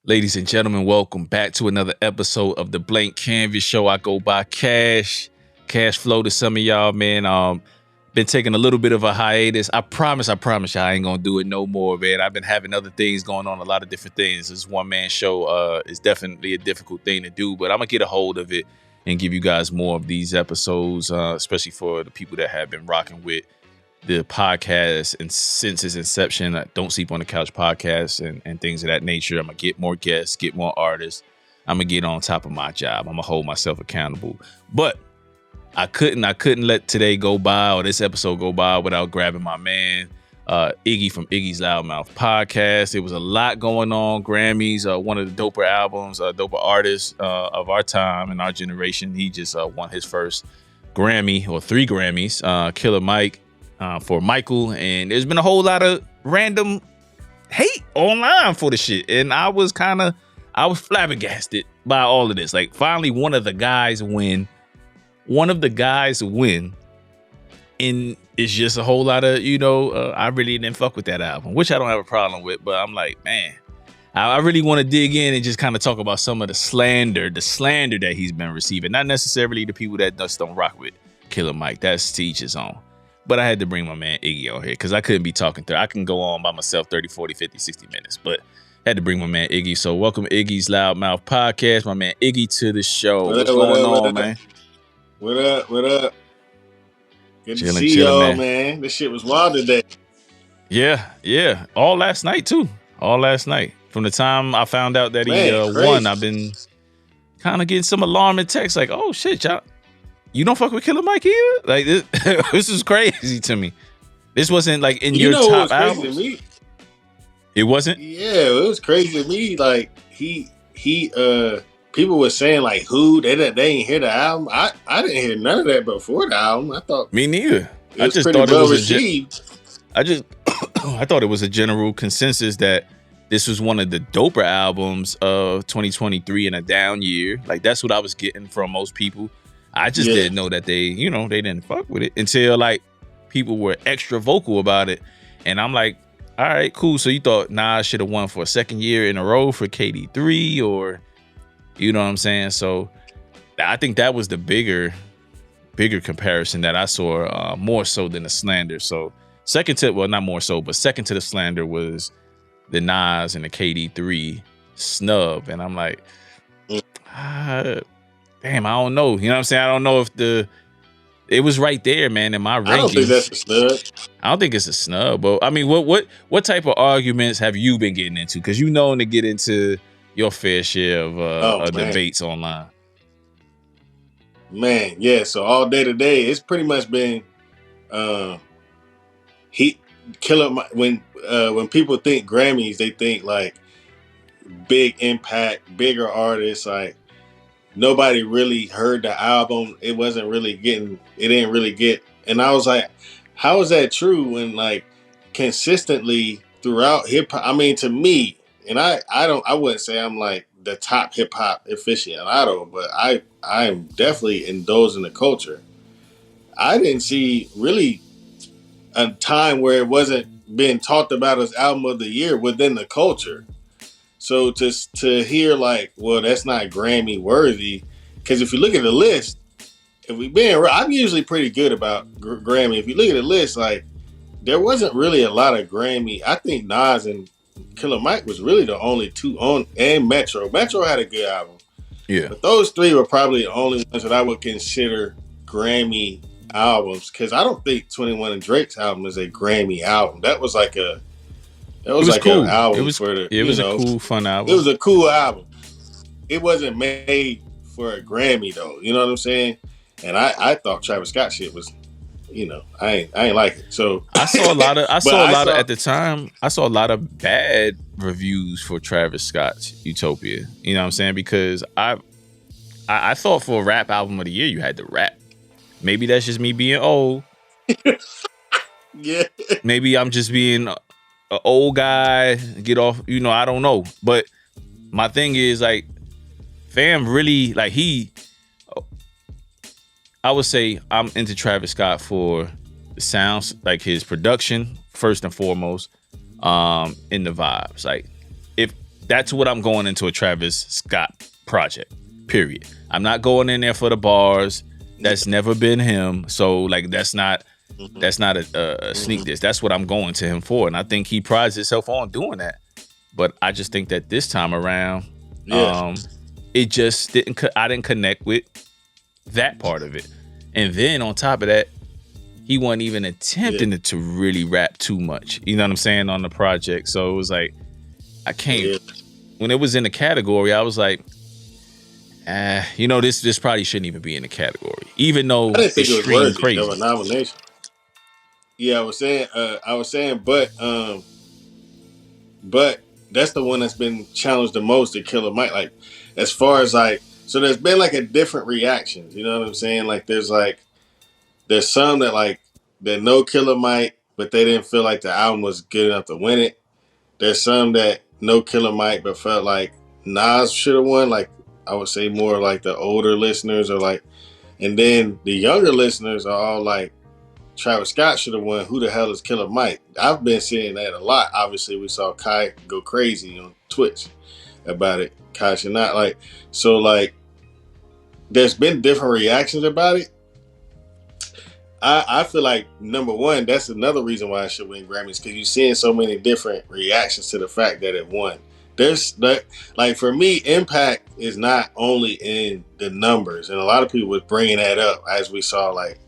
Ladies and gentlemen, welcome back to another episode of the Blank Kanvas Show. I go by Kash. Cash flow to some of y'all, man. Been taking a little bit of a hiatus. I promise y'all I ain't gonna do it no more, man. I've been having other things going on, a lot of different things. This one-man show is definitely a difficult thing to do, but I'm gonna get a hold of it and give you guys more of these episodes, especially for the people that have been rocking with the podcast and since its inception. Don't Sleep on the Couch podcast and things of that nature. I'm gonna get more guests, get more artists. I'm gonna get on top of my job. I'm gonna hold myself accountable. But I couldn't let today go by, or this episode go by, without grabbing my man Iggy from Iggy's Loudmouth podcast. There was a lot going on. Grammys, one of the doper albums, doper artists of our time and our generation. He just won his first Grammy, or 3 Grammys. Killer Mike for Michael, and there's been a whole lot of random hate online for the shit, and I was flabbergasted by all of this. Like, finally one of the guys win, and it's just a whole lot of, I really didn't fuck with that album, which I don't have a problem with, but I'm like, man, I really want to dig in and just kind of talk about some of the slander that he's been receiving. Not necessarily the people that just don't rock with Killer Mike. That's to each his own. But I had to bring my man Iggy on here because I couldn't be talking through. I can go on by myself 30, 40, 50, 60 minutes, but I had to bring my man Iggy. So welcome Iggy's Loudmouth podcast. My man Iggy to the show. What's going on, man? What up? Good to see y'all, man. This shit was wild today. Yeah. All last night, too. From the time I found out that he won, I've been kind of getting some alarming texts like, oh, shit, y'all. You don't fuck with Killer Mike either? Like, this is crazy to me. This wasn't like in your top albums. It wasn't? Yeah, it was crazy to me. Like, he people were saying like, who they ain't hear the album. I didn't hear none of that before the album. I thought me neither. I just thought it was received. I thought it was a general consensus that this was one of the doper albums of 2023 in a down year. Like, that's what I was getting from most people. I just didn't know that they didn't fuck with it until like people were extra vocal about it. And I'm like, all right, cool. So you thought Nas should have won for a second year in a row for KD3, or, you know what I'm saying? So I think that was the bigger comparison that I saw, more so than the slander. So second to the slander was the Nas and the KD3 snub. And I'm like, damn, I don't know. You know what I'm saying? I don't know if it was right there, man, in my rankings. I don't think that's a snub. I don't think it's a snub. But I mean, what type of arguments have you been getting into? Because you know to get into your fair share of debates online. Man, yeah. So all day today, it's pretty much been Killer Mike. When people think Grammys, they think like big impact, bigger artists, like. Nobody really heard the album. It didn't really get. And I was like, how is that true when like consistently throughout hip hop? I mean, to me, and I wouldn't say I'm like the top hip hop aficionado, but I am definitely indulging the culture. I didn't see really a time where it wasn't being talked about as album of the year within the culture. So to hear like, well, that's not Grammy worthy, because if you look at the list, I'm usually pretty good about Grammy. If you look at the list, like there wasn't really a lot of Grammy. I think Nas and Killer Mike was really the only two on, and Metro. Metro had a good album. Yeah, but those three were probably the only ones that I would consider Grammy albums, because I don't think 21 and Drake's album is a Grammy album. That was like a cool. An album. It was a cool, fun album. It was a cool album. It wasn't made for a Grammy though. You know what I'm saying? And I thought Travis Scott shit was, I ain't like it. So I saw at the time. I saw a lot of bad reviews for Travis Scott's Utopia. You know what I'm saying? Because I thought for a rap album of the year you had to rap. Maybe that's just me being old. Yeah. Maybe I'm just being an old guy, get off, I don't know. But my thing is like, fam really, like I would say I'm into Travis Scott for the sounds, like his production, first and foremost, in the vibes. Like, if That's what I'm going into a Travis Scott project. Period. I'm not going in there for the bars. That's never been him. So like that's not a sneak diss. That's what I'm going to him for, and I think he prides himself on doing that. But I just think that this time around, it just didn't. I didn't connect with that part of it, and then on top of that, he wasn't even attempting to really rap too much. You know what I'm saying on the project. So it was like I can't. Yeah. When it was in the category, I was like, this probably shouldn't even be in the category, even though I didn't think it was worthy crazy. of a nomination. Yeah, I was saying, but that's the one that's been challenged the most to Killer Mike. Like, as far as like, so there's been like a different reactions. You know what I'm saying? Like, there's some that know Killer Mike, but they didn't feel like the album was good enough to win it. There's some that know Killer Mike, but felt like Nas should have won. Like, I would say more like the older listeners or like, and then the younger listeners are all like, Travis Scott should have won. Who the hell is Killer Mike? I've been seeing that a lot. Obviously, we saw Kai go crazy on Twitch about it. Kash and not like, so like, there's been different reactions about it. I feel like, number one, that's another reason why I should win Grammys, because you're seeing so many different reactions to the fact that it won. There's that, like, for me, impact is not only in the numbers, and a lot of people was bringing that up as we saw, like,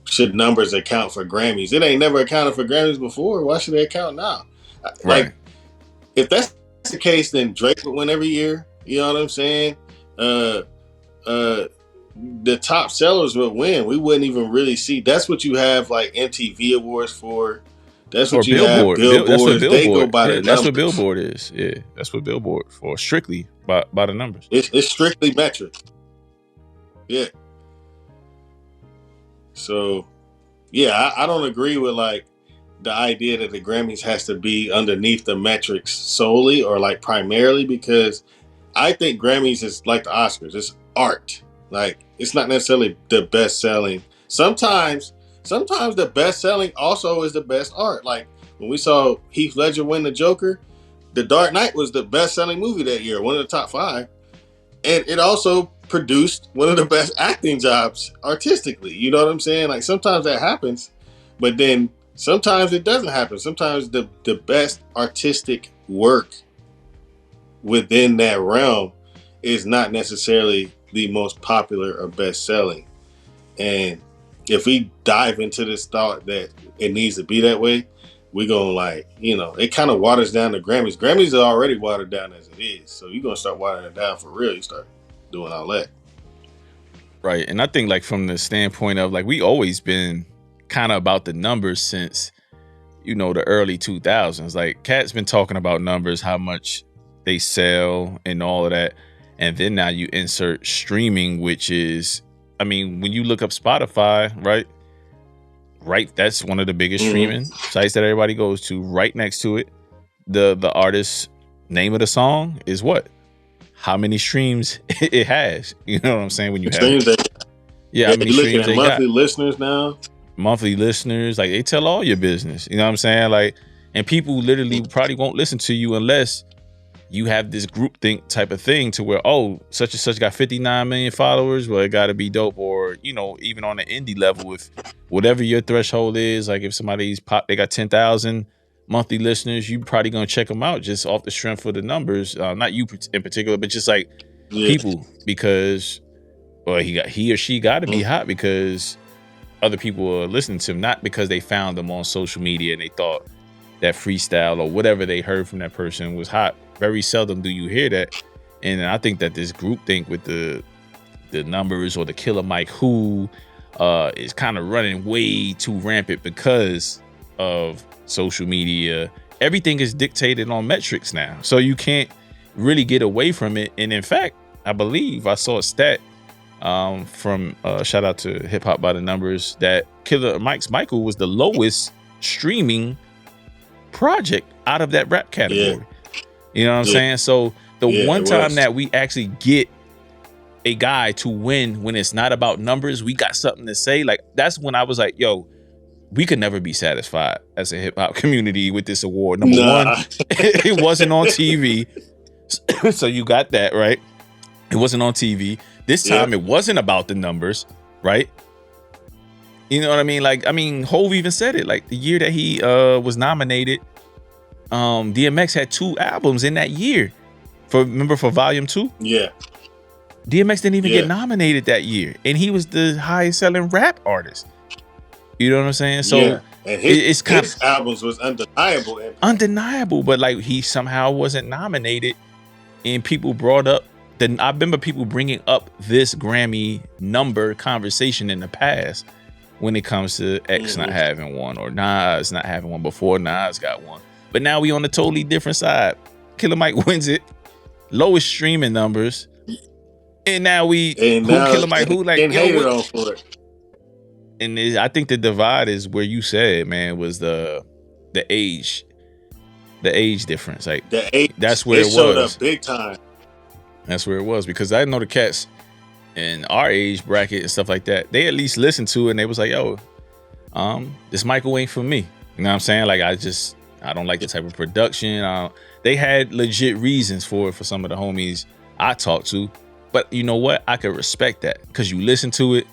should numbers account for Grammys? It ain't never accounted for Grammys before. Why should they account now? Right. Like, if that's the case, then Drake would win every year. You know what I'm saying? The top sellers would win. We wouldn't even really see. That's what you have like MTV Awards for. That's what you Billboard. Have. Billboards. That's what Billboard. They go by the numbers. That's what Billboard is. Yeah, that's what Billboard for. Strictly by the numbers. It's strictly metrics. Yeah. So, yeah, I don't agree with like the idea that the Grammys has to be underneath the metrics solely or like primarily, because I think Grammys is like the Oscars. It's art. Like, it's not necessarily the best selling. Sometimes the best selling also is the best art. Like when we saw Heath Ledger win the Joker, The Dark Knight was the best selling movie that year, one of the top 5. And it also produced one of the best acting jobs artistically. You know what I'm saying? Like, sometimes that happens, but then sometimes it doesn't happen. Sometimes the best artistic work within that realm is not necessarily the most popular or best selling. And if we dive into this thought that it needs to be that way, we're going like, it kind of waters down the Grammys. Grammys are already watered down as it is. So you're going to start watering it down for real. You start doing all that. Right. And I think like from the standpoint of like, we always been kind of about the numbers since, the early 2000s. Like Cat's been talking about numbers, how much they sell and all of that. And then now you insert streaming, which is, when you look up Spotify, right, that's one of the biggest streaming sites that everybody goes to. Right next to it, the artist's name of the song is what? How many streams it has. You know what I'm saying? When you have how many streams they monthly listeners now. Monthly listeners, like they tell all your business. You know what I'm saying? Like, and people literally probably won't listen to you unless you have this groupthink type of thing to where, such and such got 59 million followers. Well, it got to be dope. Or, even on the indie level, if whatever your threshold is, like if somebody's they got 10,000 monthly listeners, you probably going to check them out just off the strength of the numbers. Not you in particular, but just like people, because, he or she got to be hot because other people are listening to him, not because they found them on social media and they thought that freestyle or whatever they heard from that person was hot. Very seldom do you hear that. And I think that this groupthink with the numbers or the Killer Mike who is kind of running way too rampant because of social media. Everything is dictated on metrics now. So you can't really get away from it. And in fact, I believe I saw a stat from shout out to Hip Hop by the Numbers that Killer Mike's Michael was the lowest streaming project out of that rap category. Yeah. You know what I'm saying? So the one time that we actually get a guy to win when it's not about numbers, we got something to say. Like, that's when I was like, yo, we could never be satisfied as a hip hop community with this award. Number one, it wasn't on TV. So you got that, right? It wasn't on TV. This Yeah. time it wasn't about the numbers, right? You know what I mean? Like, I mean, Hove even said it. Like the year that he was nominated, DMX had 2 albums in that year. Remember for Volume 2? Yeah. DMX didn't even get Yeah. nominated that year, and he was the highest selling rap artist. You know what I'm saying? So Yeah. And it's kind his albums was undeniable. undeniable, but like he somehow wasn't nominated, and people brought up. Then I remember people bringing up this Grammy number conversation in the past when it comes to X not having one or Nas not having one before Nas got one. But now we on a totally different side. Killer Mike wins it, lowest streaming numbers, and now Killer Mike who like hated on for it. And I think the divide is where you said, man, was the age difference. Like the age, that's where it showed was up big time. That's where it was, because I know the cats in our age bracket and stuff like that, they at least listened to it and they was like, yo, this Michael ain't for me. You know what I'm saying? Like I don't like the type of production. They had legit reasons for it for some of the homies I talked to. But you know what? I could respect that because you listen to it.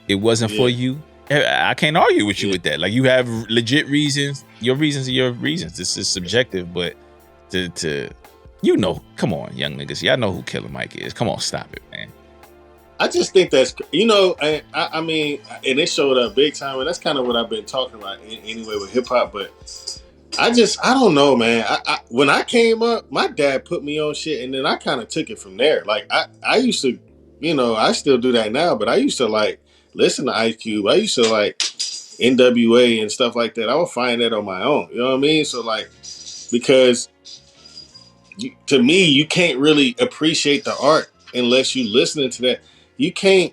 It wasn't for you. I can't argue with you with that. Like you have legit reasons. Your reasons are your reasons. This is subjective, but to come on, young niggas. Y'all know who Killer Mike is. Come on, stop it, man. I just think that's, I mean, and it showed up big time, and that's kind of what I've been talking about anyway with hip hop. But I don't know, man. When I came up, my dad put me on shit, and then I kind of took it from there. Like I used to, I still do that now, but I used to like listen to Ice Cube. I used to like NWA and stuff like that. I would find that on my own. You know what I mean? So like, because to me, you can't really appreciate the art unless you listening to that. You can't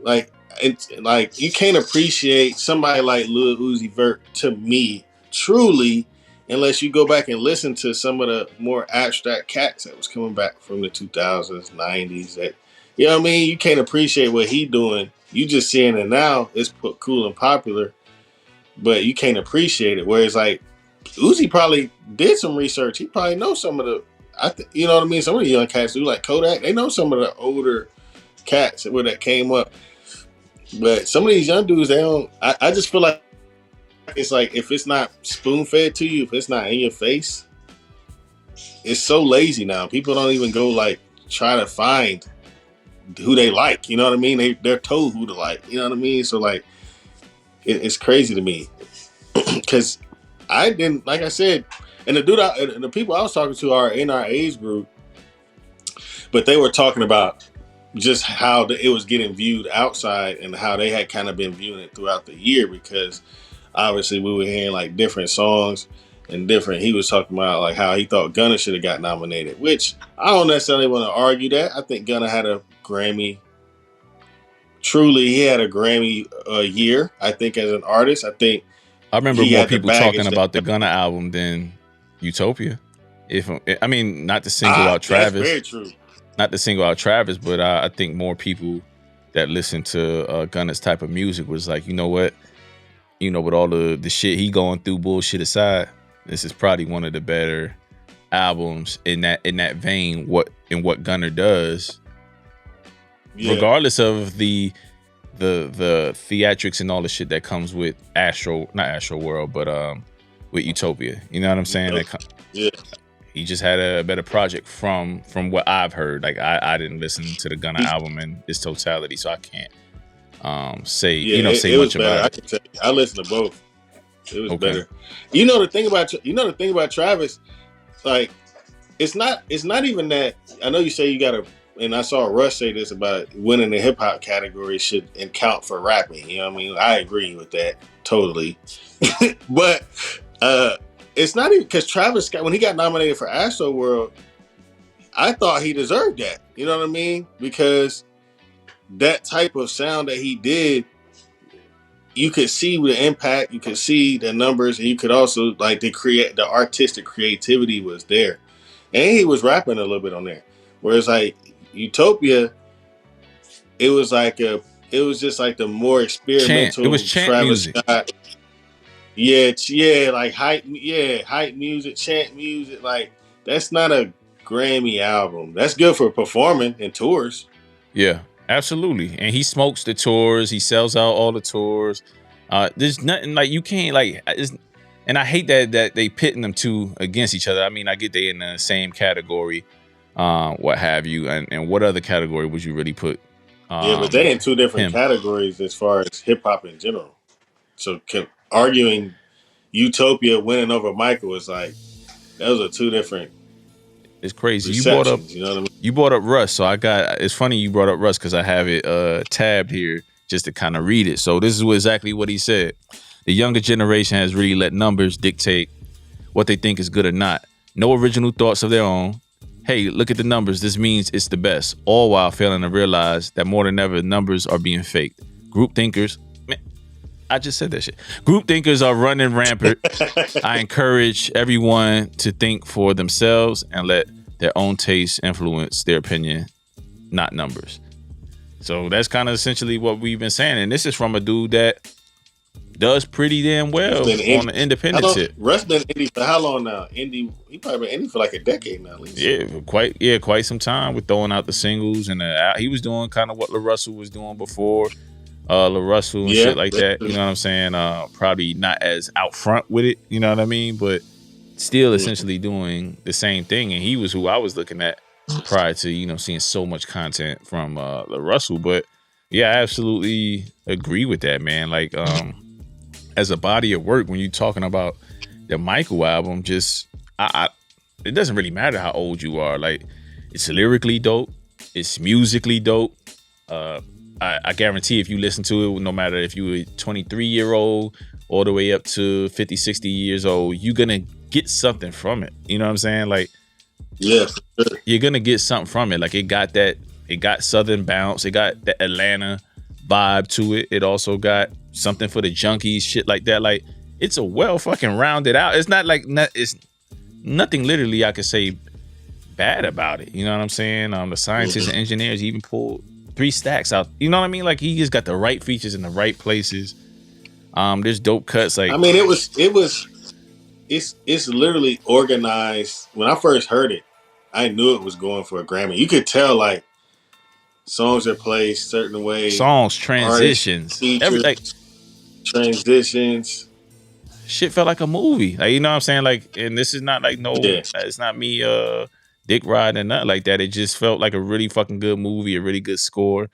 you can't appreciate somebody like Lil Uzi Vert to me truly unless you go back and listen to some of the more abstract cats that was coming back from the 2000s, 90s. That, you know what I mean? You can't appreciate what he doing. You just seeing it now. It's cool and popular, but you can't appreciate it. Whereas like Uzi probably did some research. He probably knows some of the, you know what I mean? Some of the young cats do, like Kodak. They know some of the older cats where that came up. But some of these young dudes, they don't. I just feel like it's like if it's not spoon fed to you, if it's not in your face, it's so lazy now. People don't even go like try to find who they like. You know what I mean? They're told who to like. You know what I mean? So like, it's crazy to me because I didn't, like I said, and the people I was talking to are in our age group, but they were talking about just how it was getting viewed outside and how they had kind of been viewing it throughout the year, because obviously we were hearing like different songs and different. He was talking about like how he thought Gunna should have got nominated, which I don't necessarily want to argue that. I think Gunna had a Grammy. Truly, he had a Grammy year. I think as an artist, I remember more people talking about the Gunna album than Utopia. Not to single out Travis. That's very true. Not to single out Travis, but I think more people that listen to Gunna's type of music was like, you know what? With all the shit he going through, bullshit aside, this is probably one of the better albums in that vein. What Gunna does, regardless of the theatrics and all the shit that comes with not Astro World, but with Utopia. You know what I'm saying? He just had a better project from what I've heard. Like I didn't listen to the Gunna album in its totality, so I can't say much about it. I can tell you, I listened to both. It was better. The thing about Travis, like it's not even that. I know you say you gotta, and I saw Russ say this about winning the hip hop category should count for rapping. You know what I mean? I agree with that totally. But it's not even because Travis Scott, when he got nominated for Astro World, I thought he deserved that. You know what I mean? Because that type of sound that he did, you could see the impact, you could see the numbers, and you could also like the artistic creativity was there, and he was rapping a little bit on there. Whereas like Utopia, it was just like the more experimental. It was chant Travis music. Scott. Like hype music, chant music. Like that's not a Grammy album. That's good for performing in tours. Yeah, absolutely. And he smokes the tours. He sells out all the tours. There's nothing like you can't like. And I hate that they pitting them two against each other. I mean, I get they in the same category, what have you, and what other category would you really put? Yeah, but they in two different categories as far as hip hop in general. So arguing Utopia winning over Michael is like those are two different. It's crazy. You brought up, you know what I mean? You brought up Russ, so I got. It's funny you brought up Russ because I have it tabbed here just to kind of read it. So this is exactly what he said. The younger generation has really let numbers dictate what they think is good or not. No original thoughts of their own. Hey, look at the numbers. This means it's the best. All while failing to realize that more than ever, numbers are being faked. Group thinkers. Man, I just said that shit. Group thinkers are running rampant. I encourage everyone to think for themselves and let their own taste influence their opinion, not numbers. So that's kind of essentially what we've been saying. And this is from a dude that does pretty damn well on the independent tip. Russ been indie for how long now? He probably been indie for like a decade now at least. Quite some time with throwing out the singles and he was doing kind of what LaRussell was doing before. LaRussell and shit like that. You know what I'm saying? Probably not as out front with it, you know what I mean? But still essentially doing the same thing. And he was who I was looking at prior to, you know, seeing so much content from LaRussell. But yeah, I absolutely agree with that, man. Like, as a body of work, when you're talking about the Michael album, just it doesn't really matter how old you are. Like, it's lyrically dope, it's musically dope. I guarantee if you listen to it, no matter if you a 23-year-old all the way up to 50, 60 years old, you're gonna get something from it. You know what I'm saying? Like, yeah, sure. You're gonna get something from it. Like, it got Southern bounce, it got the Atlanta vibe to it. It also got something for the junkies, shit like that. Like, it's a well fucking rounded out. It's not like it's nothing literally I could say bad about it. You know what I'm saying? The scientists and engineers even pulled 3 stacks out. You know what I mean? Like, he just got the right features in the right places. There's dope cuts. Like, I mean, it's literally organized. When I first heard it, I knew it was going for a Grammy. You could tell, like, songs are played certain ways. Songs, transitions, everything. Transitions. Shit felt like a movie. Like, you know what I'm saying? Like, and this is not like it's not me dick riding and nothing like that. It just felt like a really fucking good movie, a really good score.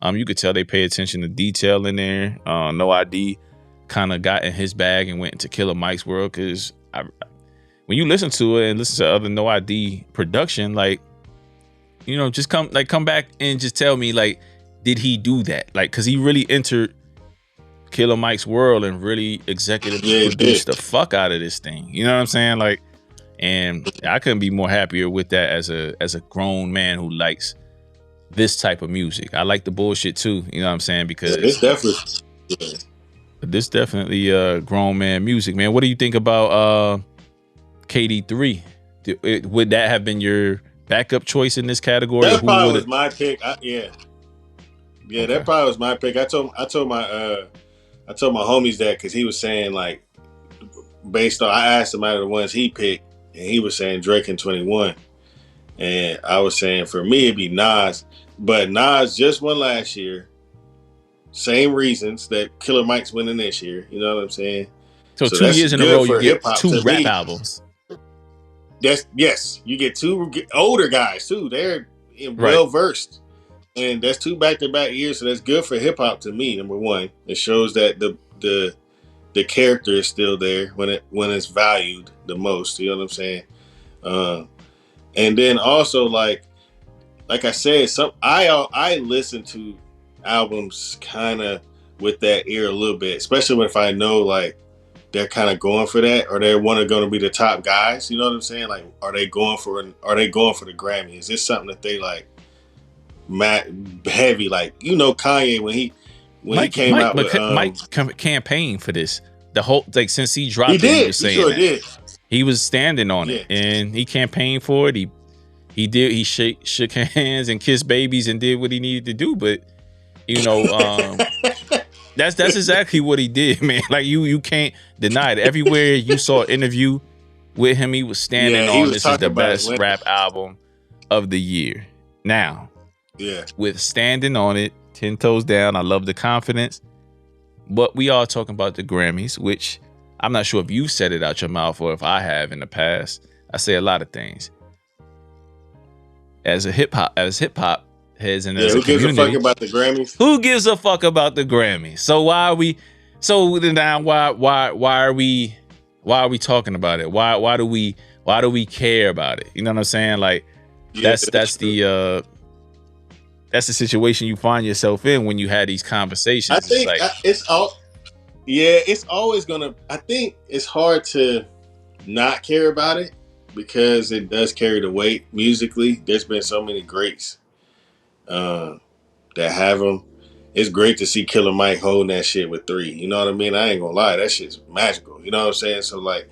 You could tell they pay attention to detail in there. No ID kind of got in his bag and went into Killer Mike's world, because when you listen to it and listen to other No ID production, like, you know, just come back and just tell me, like, did he do that? Like, because he really entered Killer Mike's world and really executively produced the fuck out of this thing. You know what I'm saying? Like, and I couldn't be more happier with that as a grown man who likes this type of music. I like the bullshit too. You know what I'm saying? Because this definitely grown man music, man. What do you think about KD3? Would that have been your backup choice in this category? That probably was my pick. Okay. That probably was my pick. I told my homies that, because he was saying, like, based on, I asked him out of the ones he picked, and he was saying Drake and 21, and I was saying for me it'd be Nas, but Nas just won last year. Same reasons that Killer Mike's winning this year. You know what I'm saying? So 2 years in a row you get 2 rap albums. Yes, you get 2 older guys too. They're well versed, and that's 2 back-to-back years. So that's good for hip hop to me. Number one, it shows that the character is still there when it's valued the most. You know what I'm saying? And then also, like I said, I listen to albums kind of with that ear a little bit, especially if I know, like, they're kind of going for that, or they're going to be the top guys. You know what I'm saying? Like, are they going for the Grammy? Is this something that they like heavy? Like, you know, Kanye when he came out with Mike campaigned for this. The whole, like, since he dropped it, he was saying did. He was standing on it, and he campaigned for it. He shook hands and kissed babies and did what he needed to do. But, you know, that's exactly what he did, man. Like, you can't deny it. Everywhere you saw an interview With him, he was standing Yeah, he on was this is the talking about best rap album of the year. Now, with standing on it, 10 toes down, I love the confidence. But we are talking about the Grammys, which I'm not sure if you said it out your mouth or if I have in the past. I say a lot of things. As hip hop heads and as a community, who gives a fuck about the Grammys? Who gives a fuck about the Grammys? So why are we? So then now why are we talking about it? Why do we care about it? You know what I'm saying? Like that's the situation you find yourself in when you had these conversations. I think it's always gonna. I think it's hard to not care about it because it does carry the weight musically. There's been so many greats that have them. It's great to see Killer Mike holding that shit with 3. You know what I mean? I ain't gonna lie, that shit's magical. You know what I'm saying? So like,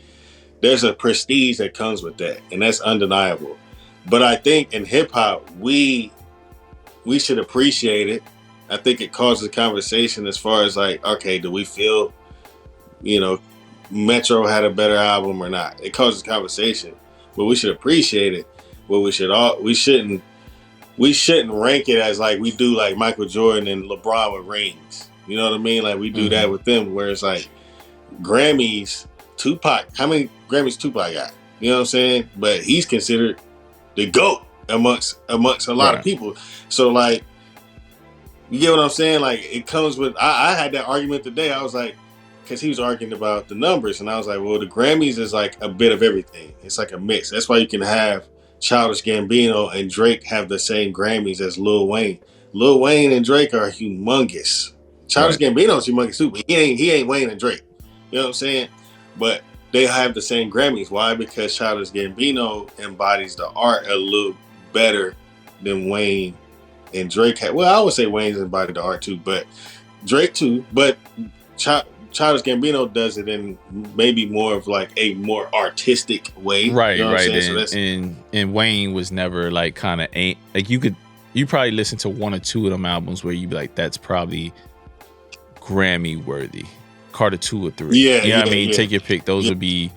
there's a prestige that comes with that, and that's undeniable. But I think in hip hop, we should appreciate it. I think it causes a conversation as far as like, okay, do we feel, Metro had a better album or not? It causes conversation, but we should appreciate it. But we shouldn't rank it as like we do like Michael Jordan and LeBron with rings. You know what I mean? Like we do that with them, where it's like Grammys, Tupac. How many Grammys Tupac got? You know what I'm saying? But he's considered the GOAT amongst a lot of people. So like, you get what I'm saying? Like it comes with. I had that argument today. I was like, because he was arguing about the numbers, and I was like, well, the Grammys is like a bit of everything. It's like a mix. That's why you can have Childish Gambino and Drake have the same Grammys as Lil Wayne. Lil Wayne and Drake are humongous. Childish Gambino's humongous too, but he ain't Wayne and Drake. You know what I'm saying? But they have the same Grammys. Why? Because Childish Gambino embodies the art a little better than Wayne and Drake had. Well, I would say Wayne's embodied the art too, but Drake too. But Childish Gambino does it in maybe more of like a more artistic way. Right, you know right. And Wayne was never like kind of like you probably listen to 1 or 2 of them albums where you'd be like, that's probably Grammy worthy. Carter 2 or 3. Yeah, I mean, take your pick. Those would be.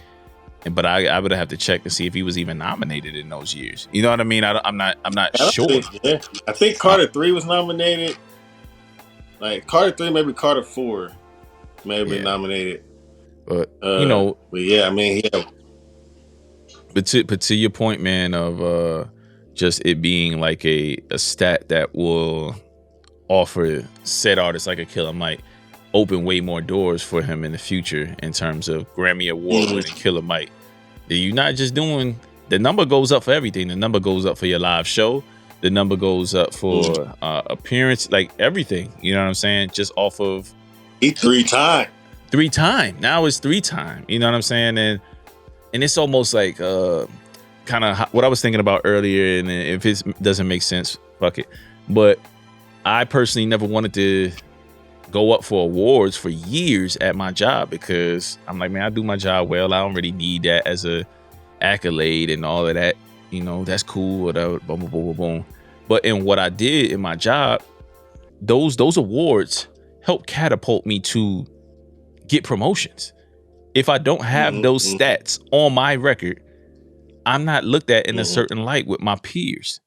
But I would have to check to see if he was even nominated in those years. You know what I mean? I'm not sure. I think Carter 3 was nominated. Like Carter 3, maybe Carter 4 may have been nominated. But but yeah, I mean, yeah. But to your point, man, of just it being like a stat that will offer said artists like a Killer Mike open way more doors for him in the future in terms of Grammy Award winning Killer Mike. You're not just doing, the number goes up for everything. The number goes up for your live show. The number goes up for appearance, like everything. You know what I'm saying? Just off of. He 3-time. 3-time. Now it's 3-time. You know what I'm saying? And it's almost like kind of what I was thinking about earlier. And if it doesn't make sense, fuck it. But I personally never wanted to go up for awards for years at my job because I'm like, man, I do my job well. I don't really need that as a accolade and all of that. You know, that's cool, whatever, boom, boom, boom, boom, boom. But in what I did in my job, those awards help catapult me to get promotions. If I don't have those stats on my record, I'm not looked at in a certain light with my peers.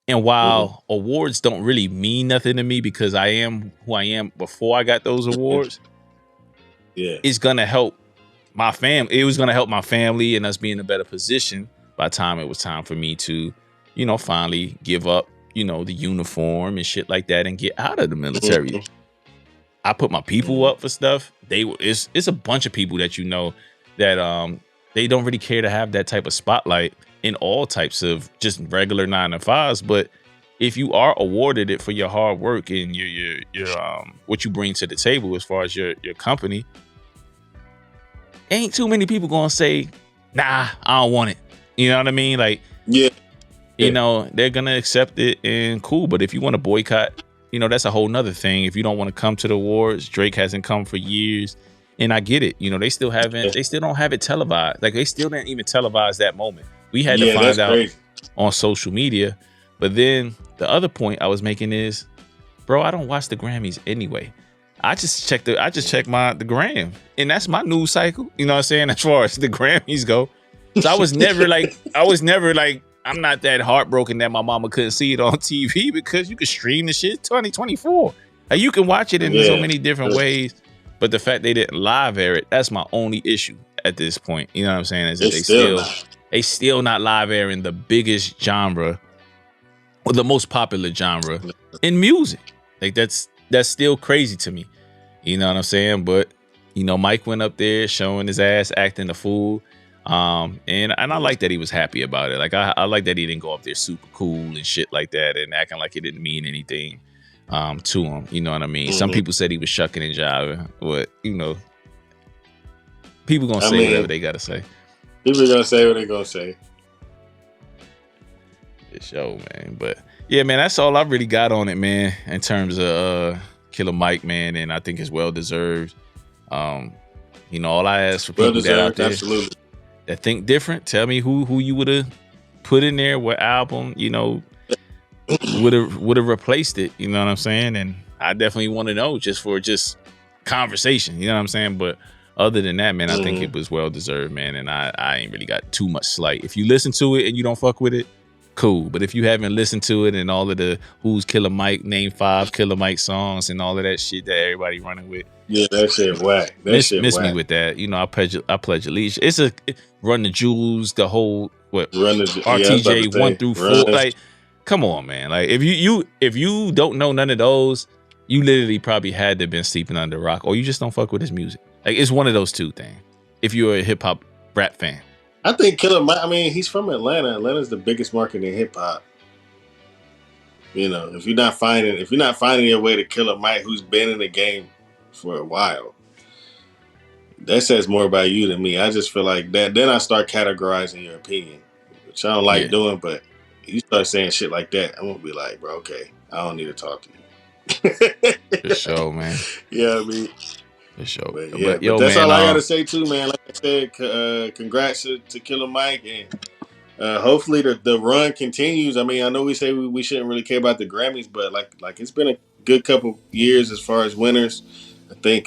And while awards don't really mean nothing to me because I am who I am before I got those awards, it's gonna help my family. It was gonna help my family and us be in a better position by the time it was time for me to, finally give up, the uniform and shit like that and get out of the military. I put my people up for stuff. It's a bunch of people that that they don't really care to have that type of spotlight in all types of just regular 9-to-5s. But if you are awarded it for your hard work and your what you bring to the table as far as your company, ain't too many people gonna say, nah, I don't want it. You know what I mean? Like, they're gonna accept it and cool. But if you want to boycott, that's a whole nother thing. If you don't want to come to the awards, Drake hasn't come for years. And I get it. They still don't have it televised. Like they still didn't even televise that moment. We had to find out on social media. But then the other point I was making is, bro, I don't watch the Grammys anyway. I just check the gram. And that's my news cycle. You know what I'm saying? As far as the Grammys go, So I was never like, I'm not that heartbroken that my mama couldn't see it on TV because you can stream the shit 2024. Like, you can watch it in so many different ways. But the fact they didn't live air it, that's my only issue at this point. You know what I'm saying? Is that they still not live airing the biggest genre or the most popular genre in music. Like, that's still crazy to me. You know what I'm saying? But, you know, Mike went up there showing his ass, acting a fool. And I like that he was happy about it. Like, I like that he didn't go up there super cool and shit like that and acting like it didn't mean anything to him. You know what I mean? Some people said he was shucking and jiving, but, you know, people gonna say whatever they gotta say. People gonna say what they gonna say. For sure, man. But yeah, man, that's all I really got on it, man, in terms of Killer Mike, man, and I think it's well deserved. You know, all I ask for people that out there that think different, tell me who you would have put in there, what album, you know, would have replaced it. You know what I'm saying? And I definitely want to know just for conversation. You know what I'm saying? But other than that, man, I think it was well deserved, man. And I ain't really got too much slight. If you listen to it and you don't fuck with it, cool. But if you haven't listened to it and all of the who's Killer Mike, name 5 Killer Mike songs and all of that shit that everybody running with, yeah, that shit whack. Miss me with that. You know, I pledge allegiance. It's a Run the Jewels, the whole RTJ 1 through 4. Like, come on, man. Like, if you don't know none of those, you literally probably had to been sleeping under a rock, or you just don't fuck with his music. Like, it's one of those two things. If you're a hip hop rap fan, I think Killer Mike. I mean, he's from Atlanta. Atlanta's the biggest market in hip hop. You know, if you're not finding your way to Killer Mike, who's been in the game for a while, that says more about you than me. I just feel like that. Then I start categorizing your opinion, which I don't like doing. But you start saying shit like that, I'm gonna be like, bro, okay, I don't need to talk to you. For sure, man. Yeah, I mean, for sure. But yeah, but that's all I gotta say too, man. Like I said, congrats to Killer Mike, and hopefully the run continues. I mean, I know we say we shouldn't really care about the Grammys, but like it's been a good couple years as far as winners. I think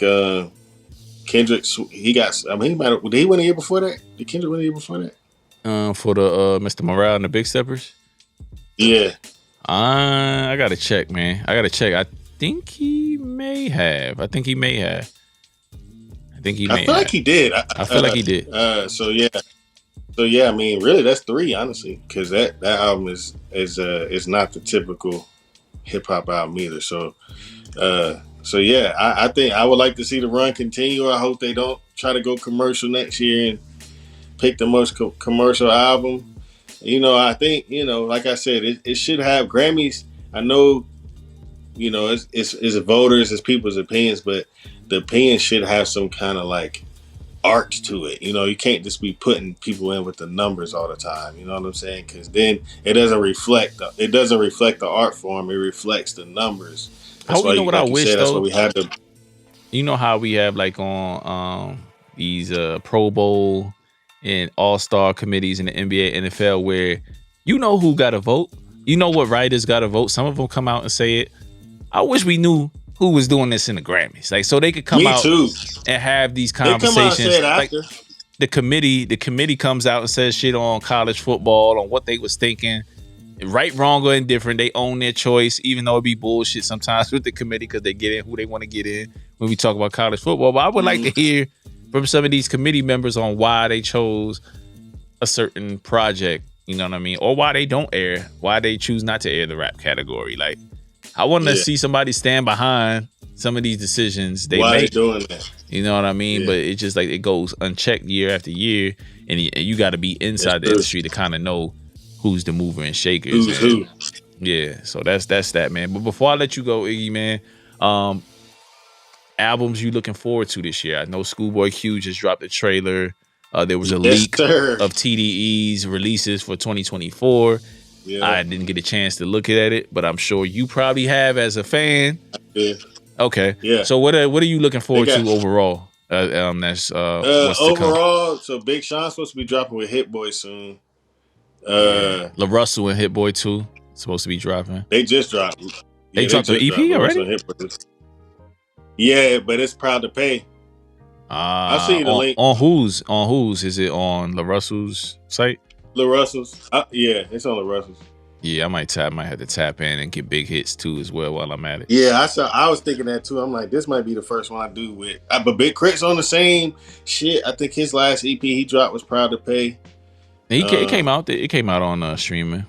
Kendrick, he got. I mean, did he win a year before that? Did Kendrick win a year before that? For the Mr. Morale and the Big Steppers. Yeah. I gotta check, man. I think he may have. I feel like he did. I feel like he did. So yeah. I mean, really, that's 3, honestly, because that album is not the typical hip hop album either. So yeah, I think I would like to see the run continue. I hope they don't try to go commercial next year and pick the most commercial album. You know, I think, you know, like I said, it should have Grammys. I know, you know, it's voters, it's people's opinions, but the opinion should have some kind of like art to it. You know, you can't just be putting people in with the numbers all the time. You know what I'm saying? Because then it doesn't reflect the art form. It reflects the numbers. That's why, you know what, like I wish said, though. That's why we have to. You know how we have like on these Pro Bowl and All-Star committees in the NBA, NFL, where you know who got to vote. You know what writers got to vote. Some of them come out and say it. I wish we knew who was doing this in the Grammys, like, so they could come out and have these conversations. Like, the committee comes out and says shit on college football, on what they was thinking, right, wrong, or indifferent. They own their choice, even though it be bullshit sometimes with the committee because they get in who they want to get in when we talk about college football. But I would like to hear from some of these committee members on why they chose a certain project, you know what I mean, or why they don't air, why they choose not to air the rap category. Like, I want to see somebody stand behind some of these decisions they make. Why they doing that? You know what I mean? Yeah. But it's just like it goes unchecked year after year, and you got to be inside the industry to kind of know who's the mover and shakers. Who's who? Yeah, so that's that, man. But before I let you go, Iggy, man, albums you looking forward to this year? I know Schoolboy Q just dropped a trailer. There was a leak of TDE's releases for 2024. Yeah. I didn't get a chance to look at it, but I'm sure you probably have as a fan. Yeah. Okay. Yeah. So what are you looking forward to overall? That's what's overall. So Big Sean's supposed to be dropping with Hit Boy soon. La Russell and Hit Boy 2 supposed to be dropping. They just dropped. They dropped the EP already. Yeah, but it's Proud to Pay. I've seen the link. On whose is it on La Russell's site? La Russell's. Yeah, it's on La Russell's. Yeah, I might have to tap in and get big hits too as well while I'm at it. Yeah, I was thinking that too. I'm like, this might be the first one I do with. But Big Crit's on the same shit. I think his last EP he dropped was Proud to Pay. It came out. It came out on streaming.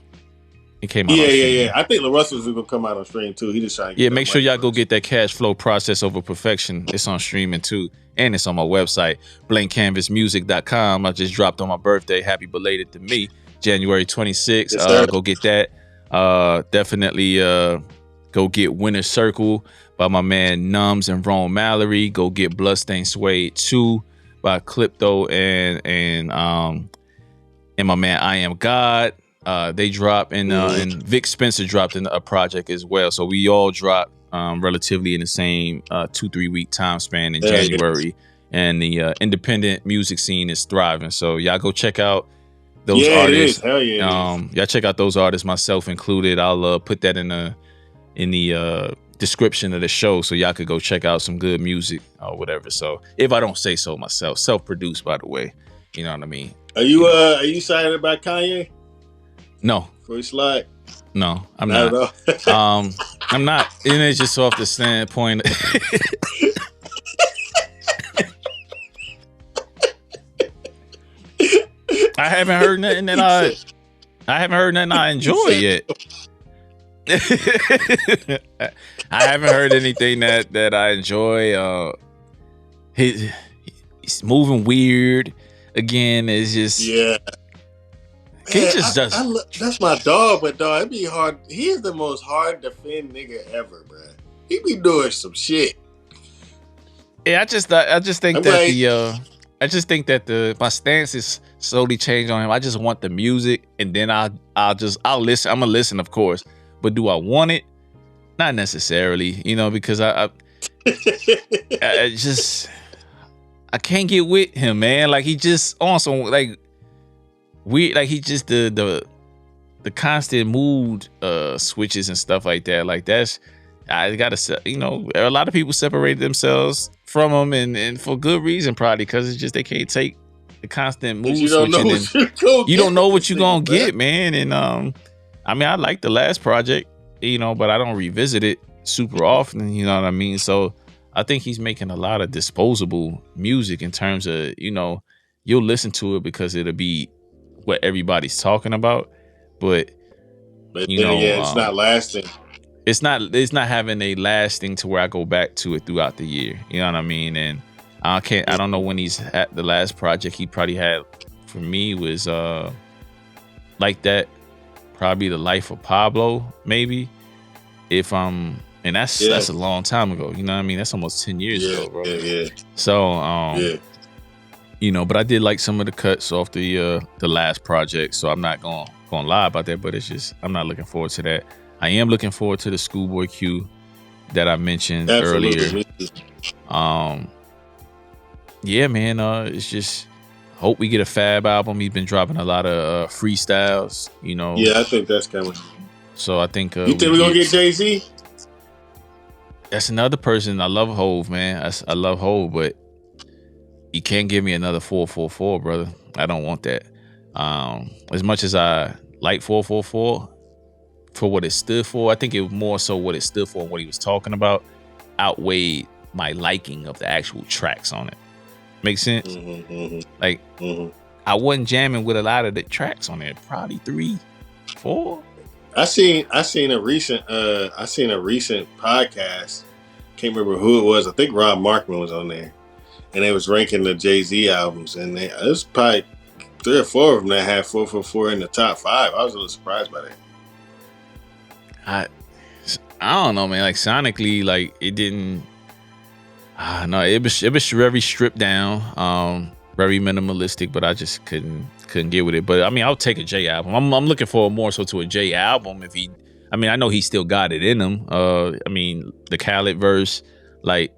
It came out. Yeah. I think La Russell's is gonna come out on stream too. He just trying to. Yeah, make sure y'all go get that Cash Flow Process Over Perfection. It's on streaming too, and it's on my website, blankcanvasmusic.com. I just dropped on my birthday. Happy belated to me, January 26th. Yes, go get that. Definitely go get Winter Circle by my man Numbs and Ron Mallory. Go get Bloodstained Suede 2 by Clipto and my man I Am God. They drop and Vic Spencer dropped in a project as well. So we all dropped relatively in the same 2-3 week time span in January. And the independent music scene is thriving. So y'all go check out those artists. Hell yeah. Y'all check out those artists, myself included. I'll put that in the description of the show so y'all could go check out some good music or whatever. So if I don't say so myself, self-produced by the way. You know what I mean? Are you excited about Kanye? No. For his slide? No, I'm not. I'm not. And it's just off the standpoint. I haven't heard nothing that I enjoy yet. I haven't heard anything that I enjoy. He's moving weird again. It's just He just does. That's my dog, but dog, it'd be hard. He is the most hard to defend nigga ever, bro. He be doing some shit. Yeah, I just think that my stance is slowly changed on him. I just want the music, and then I'll listen. I'm gonna listen, of course, but do I want it? Not necessarily, because I can't get with him, man. Like he just on some like weird, like he just the constant mood switches and stuff like that. Like that's I gotta, a lot of people separate themselves from him and for good reason, probably because it's just they can't take the constant mood switching. You don't know what you're gonna get, man. And I mean, I like the last project, but I don't revisit it super often. You know what I mean? So I think he's making a lot of disposable music in terms of, you'll listen to it because it'll be what everybody's talking about, but it's not lasting. It's not having a lasting to where I go back to it throughout the year. You know what I mean? And I don't know when he's at the last project he probably had for me was like that. Probably The Life of Pablo, maybe. And that's a long time ago. You know what I mean? That's almost 10 years ago, bro. Yeah. So but I did like some of the cuts off the last project, so I'm not gonna lie about that, but it's just I'm not looking forward to that. I am looking forward to the Schoolboy Q that I mentioned earlier. Yeah, man. It's just hope we get a Fab album. He's been dropping a lot of freestyles. Yeah, I think that's coming. So I think. You think we're gonna get Jay-Z? That's another person. I love Hove, man. I love Hove, but you can't give me another 444, brother. I don't want that. As much as I like 444. For what it stood for, I think it was more so what it stood for and what he was talking about outweighed my liking of the actual tracks on it. Make sense? I wasn't jamming with a lot of the tracks on it. Probably 3, 4. I seen a recent podcast. Can't remember who it was. I think Rob Markman was on there, and they was ranking the Jay-Z albums, and it was probably 3 or 4 of them that had 444 in the top 5. I was a little surprised by that. I don't know, man. Like sonically, like it didn't. No, it was very stripped down, very minimalistic. But I just couldn't get with it. But I mean, I'll take a Jay album. I'm looking for more so to a Jay album. I know he still got it in him. I mean, the Khaled verse, like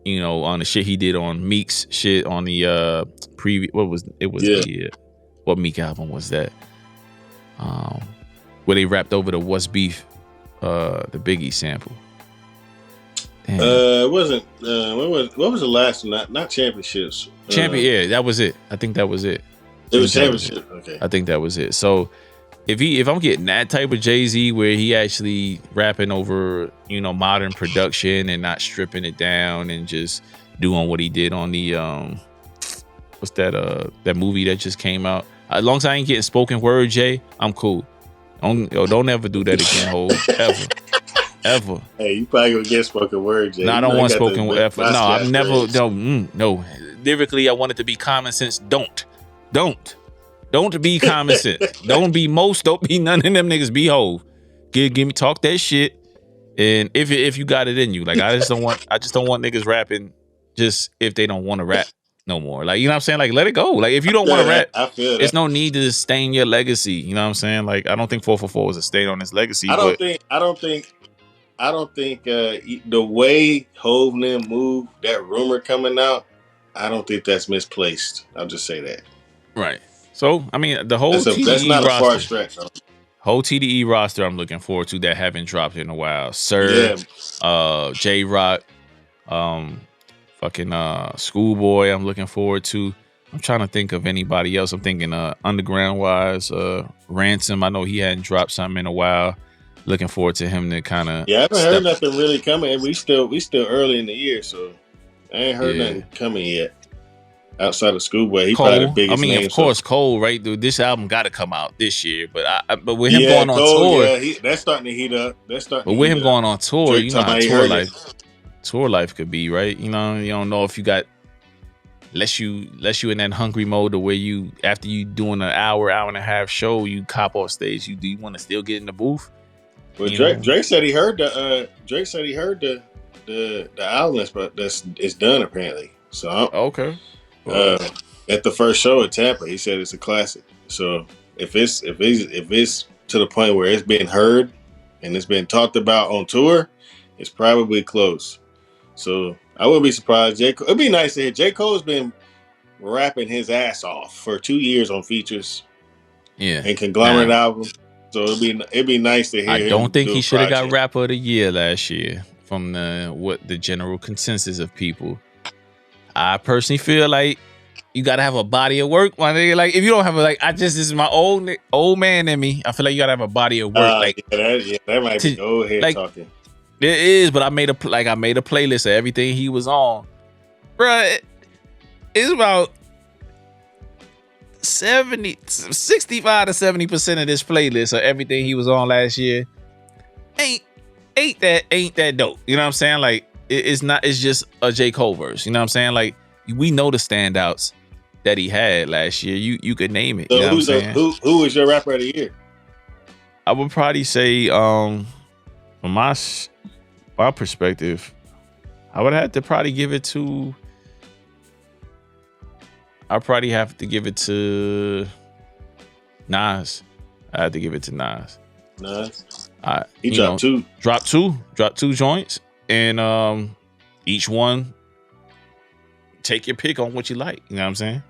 on the shit he did on Meek's shit on the previous. What Meek album was that? Where they rapped over the What's Beef. The Biggie sample. Damn. It wasn't. What was the last one? Not championships. Champion. Yeah, that was it. I think that was it. It was championship. Okay. I think that was it. So if I'm getting that type of Jay-Z where he actually rapping over, you know, modern production and not stripping it down and just doing what he did on the what's that movie that just came out. As long as I ain't getting spoken word, Jay, I'm cool. Don't ever do that again, Hov. Ever. Hey, you probably gonna get spoken word, Jay. No, I don't want spoken word. No, I've never. No. Lyrically, I want it to be common sense. Don't be common sense. Don't be most. Don't be none of them niggas. Be Hov. Give me talk that shit. And if you got it in you, like I just don't want niggas rapping just if they don't want to rap no more. Like, you know what I'm saying? Like, let it go. Like, if you don't want to rap, I feel there's no need to stain your legacy. You know what I'm saying? Like, I don't think 444 was a stain on his legacy. I don't think the way Hov and them move, that rumor coming out, I don't think that's misplaced. I'll just say that. Right. So, I mean, the whole TDE that's not roster, a far stretch. Though. Whole TDE roster I'm looking forward to that haven't dropped in a while. Sir, J-Rock, fucking Schoolboy I'm looking forward to. I'm trying to think of anybody else. I'm thinking underground wise, Ransom. I know he hadn't dropped something in a while. Looking forward to him to kind of. Yeah, I haven't heard nothing really coming. And we still early in the year, so I ain't heard nothing coming yet. Outside of Schoolboy, he Cole, probably the biggest name. Of course, Cole, right? Dude, this album got to come out this year, but with him going on tour, that's starting to heat up. But with him going on tour, you know how tour life could be, right? You know, you don't know if you got unless you in that hungry mode to where you after you doing an hour and a half show, you cop off stage. Do you want to still get in the booth? Well, Drake said he heard the album that's done apparently. So okay. At the first show at Tampa, he said it's a classic. So if it's to the point where it's been heard and it's been talked about on tour, it's probably close. So I wouldn't be surprised. It'd be nice to hear. J. Cole's been rapping his ass off for 2 years on features, and conglomerate albums. So it'd be nice to hear. I don't think he should have got Rapper of the Year last year from the general consensus of people. I personally feel like you gotta have a body of work, my nigga. Like if you don't have this is my old man in me. I feel like you gotta have a body of work. That might be old head talking. It is, but I made a playlist of everything he was on, bruh. It's about 65 to 70% of this playlist of everything he was on last year. Ain't that dope? You know what I'm saying? Like. It's just a J. Cole verse. You know what I'm saying? Like, we know the standouts that he had last year. You could name it. So you know what I'm saying? Who was your rapper of the year? I would probably say, from my perspective, I would have to probably give it to. I'd probably have to give it to Nas. I had to give it to Nas. Nas. He dropped two. Dropped two joints. And each one, take your pick on what you like. You know what I'm saying?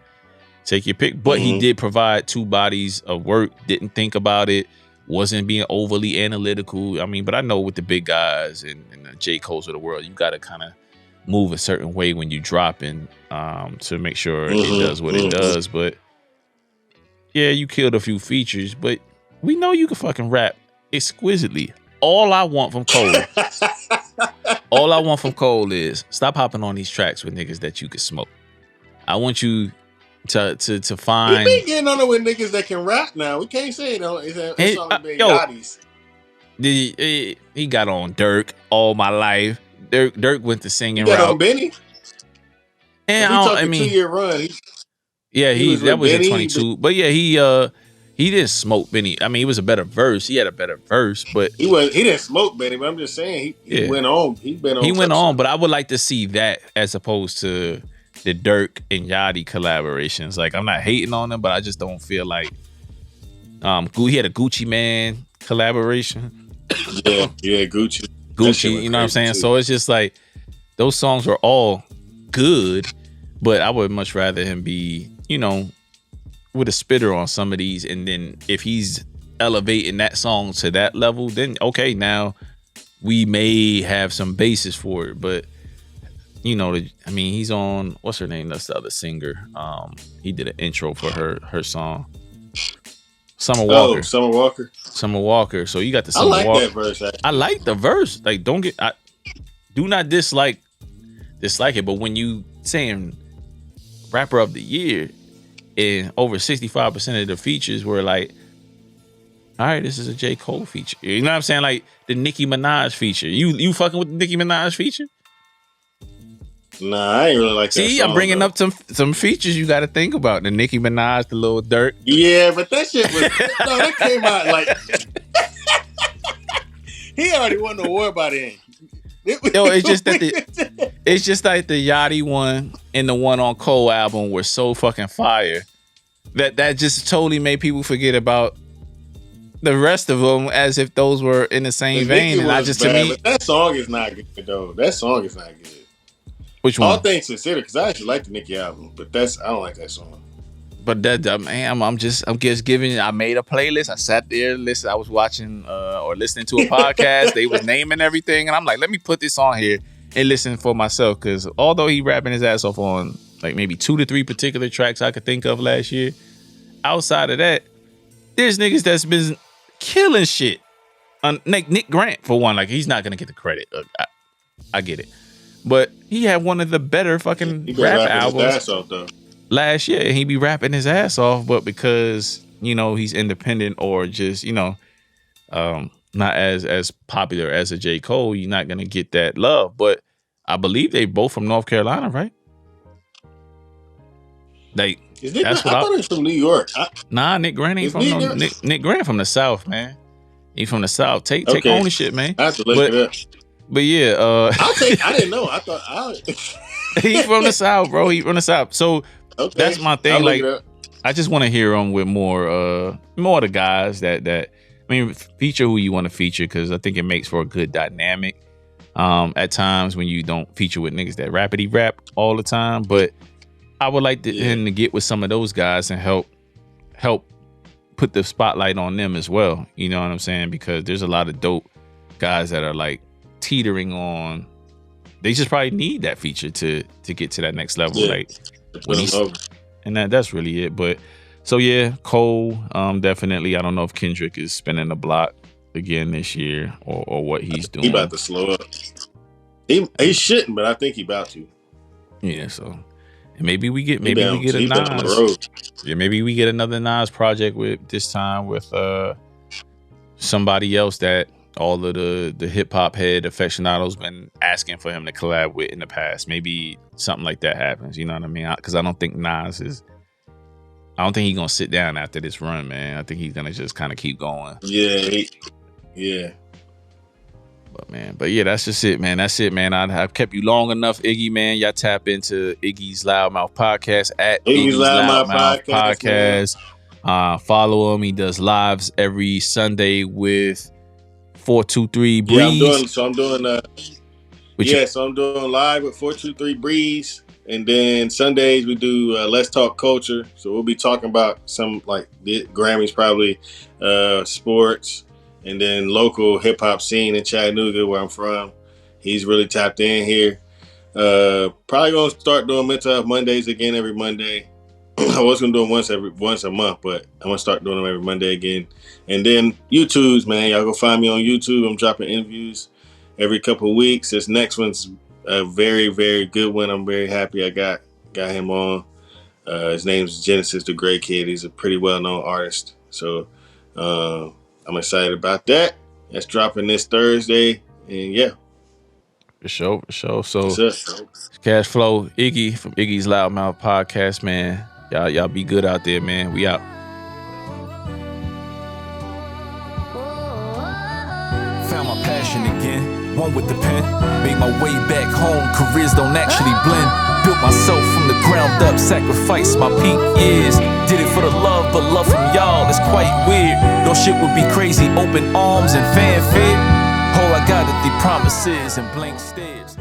Take your pick. But he did provide two bodies of work. Didn't think about it. Wasn't being overly analytical. I mean, but I know with the big guys and the J. Cole's of the world, you got to kind of move a certain way when you dropping to make sure it does what it does. But yeah, you killed a few features, but we know you can fucking rap exquisitely. All I want from Cole is stop hopping on these tracks with niggas that you can smoke. I want you to find. We been getting on it with niggas that can rap now. We can't say it. It's only been Yachty's. He got on Dirk all my life. Dirk went to singing route. He got on Benny. And I mean, 2-year run. That was in 22. But yeah, he didn't smoke Benny. I mean, it was a better verse. He had a better verse, but he didn't smoke Benny. But I'm just saying he went on. He went on. But I would like to see that as opposed to the Dirk and Yachty collaborations. Like, I'm not hating on them, but I just don't feel like he had a Gucci Man collaboration. Yeah, Gucci. You know what I'm saying? Too. So it's just like those songs are all good, but I would much rather him be, with a spitter on some of these, and then if he's elevating that song to that level, then okay, now we may have some basis for it, but you know, I mean, he's on, what's her name? That's the other singer. He did an intro for her song. Summer Walker. Oh, Summer Walker. Summer Walker. So you got the I Summer like Walker. that verse. Actually. I like the verse. Like, do not dislike it. But when you saying rapper of the year, and over 65% of the features were like, all right, this is a J.Cole feature. You know what I'm saying? Like the Nicki Minaj feature. You fucking with the Nicki Minaj feature? Nah, I ain't really like that. See, song, I'm bringing though. up some features you got to think about. The Nicki Minaj, the Lil Durk. Yeah, but that shit was no, that came out like he already won the award by then. Yo, it's just that it's just like the Yachty one and the one on Cole album were so fucking fire that just totally made people forget about the rest of them as if those were in the same vein. And I just bad, to me, but that song is not good though. That song is not good. Which one? All things considered, because I actually like the Nicki album, but I don't like that song. But that man, I'm just giving. I made a playlist. I sat there, listened. I was watching or listening to a podcast. They was naming everything, and I'm like, let me put this on here and listen for myself. Because although he rapping his ass off on like maybe 2 to 3 particular tracks I could think of last year, outside of that, there's niggas that's been killing shit. Nick Grant for one, like he's not gonna get the credit. I get it. But he had one of the better fucking rap albums last year. And he be rapping his ass off, but because, you know, he's independent or just, you know, not as popular as a J. Cole, you're not going to get that love. But I believe they both from North Carolina, right? Like, I thought he was from New York. Nah, Nick Grant ain't from Nick Grant from the South, man. He from the South. Take ownership, man. I have to look it up. But yeah, I didn't know. I thought he's from the South, bro. He from the South. So that's my thing. Like, I just want to hear him with more of the guys that I mean, feature who you want to feature, because I think it makes for a good dynamic. At times when you don't feature with niggas that rapidy rap all the time, but I would like him to get with some of those guys and help put the spotlight on them as well. You know what I'm saying? Because there's a lot of dope guys that are like teetering on. They just probably need that feature to get to that next level. Like when he's and that's really it. But so yeah, Cole, definitely. I don't know if Kendrick is spinning the block again this year or what he's doing. He about to slow up. He shouldn't, but I think he about to. Yeah, so and maybe we get a Nas. Yeah, maybe we get another Nas project with this time with somebody else that all of the hip hop head aficionados been asking for him to collab with in the past. Maybe something like that happens. You know what I mean? Because I don't think Nas is. I don't think he's gonna sit down after this run, man. I think he's gonna just kind of keep going. Yeah. But yeah, that's just it, man. That's it, man. I've kept you long enough, Iggy, man. Y'all tap into Iggy's Loudmouth Podcast at Iggy's Loudmouth Podcast. Follow him. He does lives every Sunday with 423 Breeze. I'm doing live with 423 Breeze. And then Sundays we do Let's Talk Culture. So we'll be talking about some like the Grammys, probably sports, and then local hip hop scene in Chattanooga, where I'm from. He's really tapped in here. Probably gonna start doing Mental Health Mondays again every Monday. I was gonna do them once a month, but I'm gonna start doing them every Monday again. And then YouTubes, man, y'all go find me on YouTube. I'm dropping interviews every couple of weeks. This next one's a very, very good one. I'm very happy I got him on. His name's Genesis the Great Kid. He's a pretty well-known artist. So I'm excited about that. That's dropping this Thursday. And yeah. For sure. So Cash Flow, Iggy from Iggy's Loudmouth Podcast, man. Y'all be good out there, man. We out. Found my passion again, one with the pen. Made my way back home, careers don't actually blend. Built myself from the ground up, sacrificed my peak years. Did it for the love, but love from y'all is quite weird. No shit would be crazy, open arms and fanfare. All I got is the promises and blank stares.